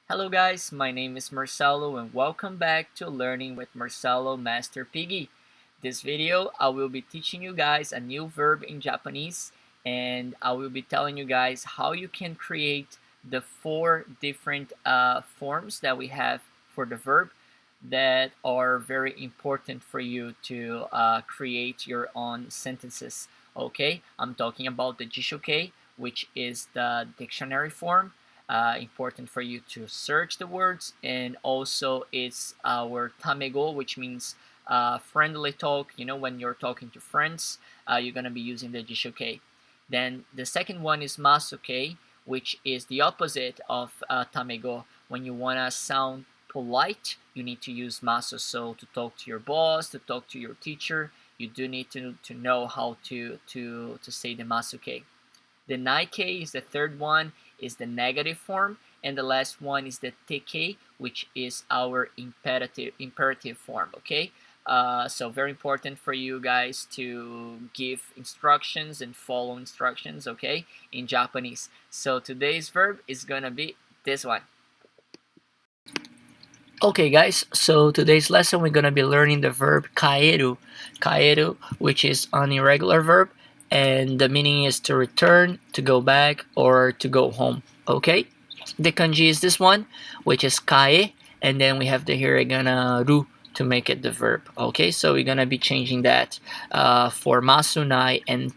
Hello guys, my name is Marcelo and welcome back to Learning with Marcelo Master Piggy. This video I will be teaching you guys a new verb in Japanese, and I will be telling you guys how you can create the four different forms that we have for the verb that are very important for you to create your own sentences. Okay, I'm talking about the jishoke, which is the dictionary form. Important for you to search the words, and also it's our tamego, which means friendly talk. You know, when you're talking to friends, you're gonna be using the jishoke. Then the second one is masuke, which is the opposite of tamego. When you wanna sound polite, you need to use masu. So to talk to your boss, to talk to your teacher, you do need to know how to say the masuke. The nike is the third one, is the negative form, and the last one is the tk, which is our imperative form. Okay, so very important for you guys to give instructions and follow instructions, okay, in Japanese. So today's verb is gonna be this one. Okay guys, so today's lesson we're gonna be learning the verb KAERU. KAERU, which is an irregular verb, and the meaning is to return, to go back, or to go home. Okay, the kanji is this one, which is kae, and then we have the hiragana ru to make it the verb. Okay, so we're gonna be changing that for masu, nai, and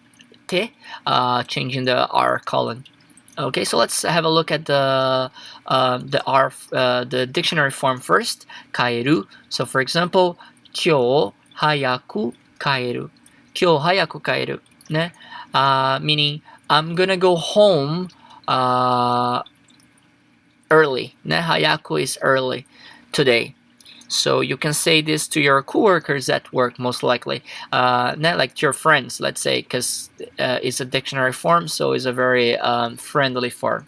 te, changing the r colon. Okay, so let's have a look at the dictionary form first. Kaeru. So for example, kyou hayaku kaeru. Kyou hayaku kaeru. Ne? Meaning I'm gonna go home early. Ne? Hayaku is early today. So you can say this to your coworkers at work, most likely, not like to your friends, let's say, because it's a dictionary form, so it's a very friendly form.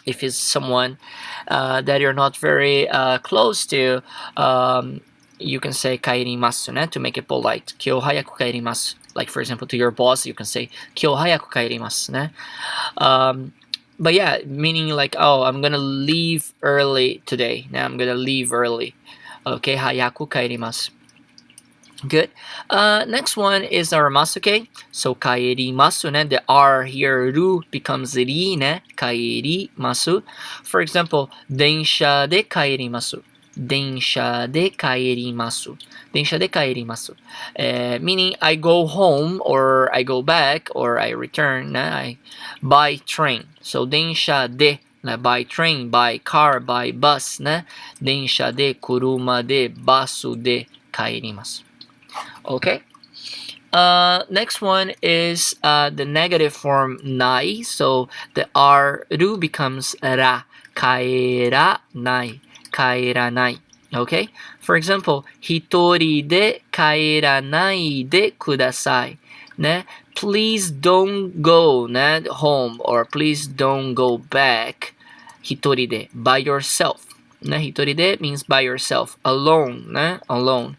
If it's someone that you're not very close to, you can say kaerimasu, ne, to make it polite. Kyou hayaku kaerimasu. Like for example, to your boss, you can say kyou hayaku kaerimasu, ne. But yeah, meaning like, oh, I'm gonna leave early today. Now I'm gonna leave early. Okay, hayaku kaerimasu. Good. Next one is our masuke. So kaerimasu, ne? The R here, ru, becomes ri, ne? Kaerimasu. For example, densha de kaerimasu. Densha de kaerimasu. Densha de kaerimasu. Meaning I go home, or I go back, or I return, ne? By train. So densha de, by train, by car, by bus, ne? Densha de, kuruma de, basu de kaerimasu. Okay. Next one is the negative form nai. So the r ru becomes ra. Kaeranai. Kaeranai. Okay. For example, hitori de kaeranai de kudasai. Ne? Please don't go, ne, home, or please don't go back. Hitori de, by yourself. Ne? Hitori de means by yourself, alone. Ne? Alone.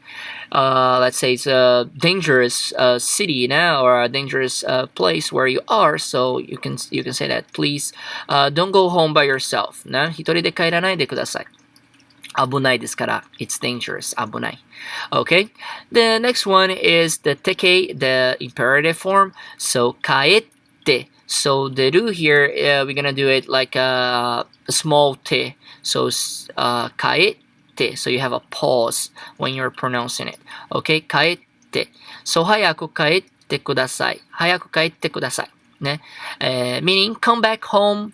Let's say it's a dangerous city, ne? Or a dangerous place where you are, so you can say that, please don't go home by yourself. Ne? Hitori de kairanai de kudasai. Abunai desu kara. It's dangerous. Abunai. Okay. The next one is the teke, the imperative form. So kaete. So the ru here, we're gonna do it like a small te. So kaete. So you have a pause when you're pronouncing it. Okay. Kaete. So hayaku kaete kudasai. Hayaku kaete kudasai. Ne? Meaning come back home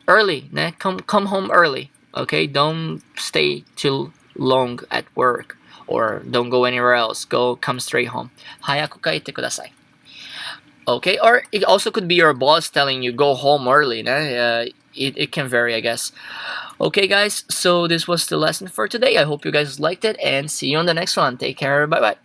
early. Ne? Come home early. Okay, don't stay too long at work, or don't go anywhere else. Come straight home. Hayaku kaete kudasai. Okay, or it also could be your boss telling you go home early. It can vary, I guess. Okay, guys, so this was the lesson for today. I hope you guys liked it, and see you on the next one. Take care. Bye bye.